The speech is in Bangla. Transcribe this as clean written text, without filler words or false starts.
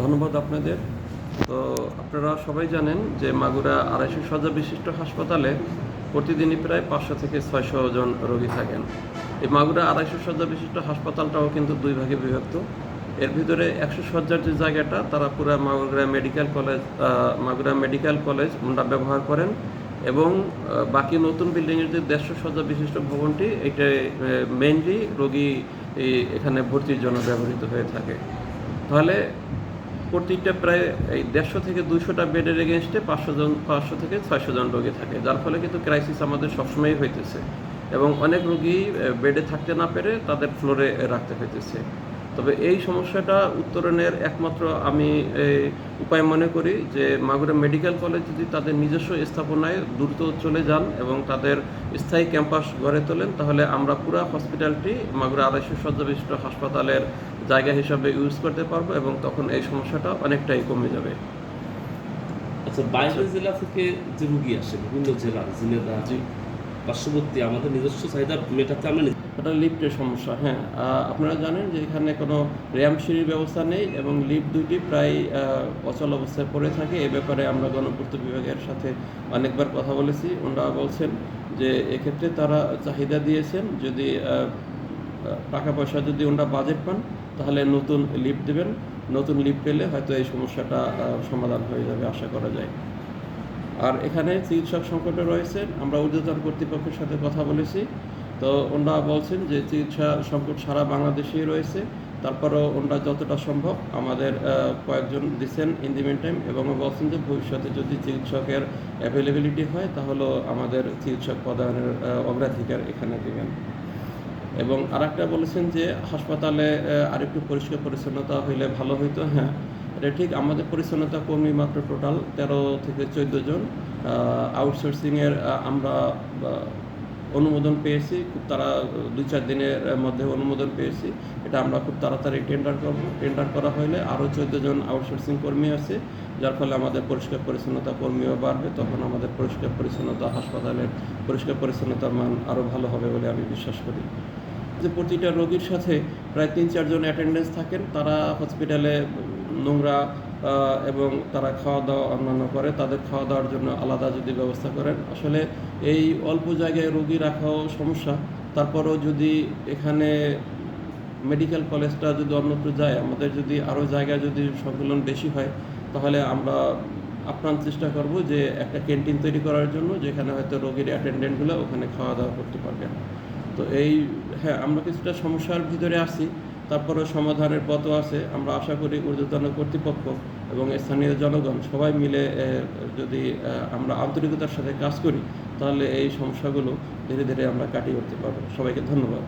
ধন্যবাদ আপনাদের। তো আপনারা সবাই জানেন যে মাগুরা ২৫০ শয্যা বিশিষ্ট হাসপাতালে প্রতিদিনই প্রায় ৫০০ থেকে ৬০০ জন রোগী থাকেন। এই মাগুরা ২৫০ শয্যা বিশিষ্ট হাসপাতালটাও কিন্তু দুই ভাগে বিভক্ত। এর ভিতরে ১০০ শয্যার যে জায়গাটা তারা পুরা মাগুরা মেডিকেল কলেজ ওনারা ব্যবহার করেন এবং বাকি নতুন বিল্ডিংয়ের যে ১৫০ শয্যা বিশিষ্ট ভবনটি এটা মেইনলি রোগী এখানে ভর্তির জন্য ব্যবহৃত হয়ে থাকে। তাহলে প্রতিটা প্রায় এই ১৫০ থেকে ২০০টা বেডের এগেনস্টে ৫০০ থেকে ৬০০ জন রোগী থাকে, যার ফলে কিন্তু ক্রাইসিস আমাদের সবসময়ই হইতেছে এবং অনেক রোগী বেডে থাকতে না পেরে তাদের ফ্লোরে রাখতে হইতেছে। তবে এই সমস্যাটা উত্তরণের একমাত্র আমি উপায় মনে করি যে মাগুরা মেডিকেল কলেজ যদি তাদের নিজস্ব স্থাপনায় দ্রুত চলে যান এবং তাদের স্থায়ী ক্যাম্পাস গড়ে তোলেন, তাহলে আমরা পুরো হসপিটালটি মাগুরা ২৫০ শয্যা বিশিষ্ট হাসপাতালের জায়গা হিসাবে ইউজ করতে পারবো এবং তখন এই সমস্যাটা অনেকটাই কমে যাবে। আচ্ছা, বাইরের জেলা থেকে যে রুগী আসে বিভিন্ন জেলার ঝিনাইদহ পার্শ্ববর্তী আমাদের নিজস্ব চাহিদা মেটাতে আমরা এটা লিফটের সমস্যা। হ্যাঁ, আপনারা জানেন যে এখানে কোনো র্যাম্প সিঁড়ির ব্যবস্থা নেই এবং লিফট দুইটি প্রায় অচল অবস্থায় পড়ে থাকে। এ ব্যাপারে আমরা গণপূর্ত বিভাগের সাথে অনেকবার কথা বলেছি। ওনারা বলছেন যে এক্ষেত্রে তারা চাহিদা দিয়েছেন যদি টাকা পয়সা যদি ওনারা বাজেট পান তাহলে নতুন লিফট দেবেন। নতুন লিফট পেলে হয়তো এই সমস্যাটা সমাধান হয়ে যাবে আশা করা যায়। আর এখানে চিকিৎসক সংকটে রয়েছে, আমরা ঊর্ধ্বতন কর্তৃপক্ষের সাথে কথা বলেছি। তো ওনারা বলছেন যে চিকিৎসা সংকট সারা বাংলাদেশেই রয়েছে, তারপরেও ওনারা যতটা সম্ভব আমাদের কয়েকজন দিচ্ছেন ইন দি মিন টাইম এবং বলছেন যে ভবিষ্যতে যদি চিকিৎসকের অ্যাভেলেবিলিটি হয় তাহলেও আমাদের চিকিৎসক প্রদানের অগ্রাধিকার এখানে দেবেন। এবং আরেকটা বলেছেন যে হাসপাতালে আরেকটু পরিষ্কার পরিচ্ছন্নতা হইলে ভালো হইতো। হ্যাঁ, এটা ঠিক। আমাদের পরিচ্ছন্নতা কর্মী মাত্র টোটাল ১৩ থেকে ১৪ জন। আউটসোর্সিংয়ের আমরা অনুমোদন পেয়েছি, খুব তারা ২-৪ দিনের মধ্যে অনুমোদন পেয়েছি। এটা আমরা খুব তাড়াতাড়ি টেন্ডার করব। টেন্ডার করা হলে আরও ১৪ জন আউটসোর্সিং কর্মী আছে, যার ফলে আমাদের পরিষ্কার পরিচ্ছন্নতা কর্মীও বাড়বে। তখন আমাদের পরিষ্কার পরিচ্ছন্নতা হাসপাতালের পরিষ্কার পরিচ্ছন্নতার মান আরও ভালো হবে বলে আমি বিশ্বাস করি। যে প্রতিটা রোগীর সাথে প্রায় ৩-৪ জন অ্যাটেন্ডেন্স থাকেন, তারা হসপিটালে নোংরা এবং তারা খাওয়া দাওয়া অন্যান্য করে, তাদের খাওয়া দাওয়ার জন্য আলাদা যদি ব্যবস্থা করেন। আসলে এই অল্প জায়গায় রোগী রাখাও সমস্যা। তারপরেও যদি এখানে মেডিকেল কলেজটা যদি অন্যত্র যায়, আমাদের যদি আরও জায়গায় যদি সংকুলন বেশি হয়, তাহলে আমরা আপ্রাণ চেষ্টা করব যে একটা ক্যান্টিন তৈরি করার জন্য, যেখানে হয়তো রোগীর অ্যাটেন্ডেন্টগুলো ওখানে খাওয়া দাওয়া করতে পারবেন। তো হ্যাঁ, আমরা কিছুটা সমস্যার ভিতরে আছি, তারপরেও সমাধানের পথও আছে। আমরা আশা করি ঊর্ধ্বতন কর্তৃপক্ষ এবং স্থানীয় জনগণ সবাই মিলে যদি আমরা আন্তরিকতার সাথে কাজ করি, তাহলে এই সমস্যাগুলো ধীরে ধীরে আমরা কাটিয়ে উঠতে পারবো। সবাইকে ধন্যবাদ।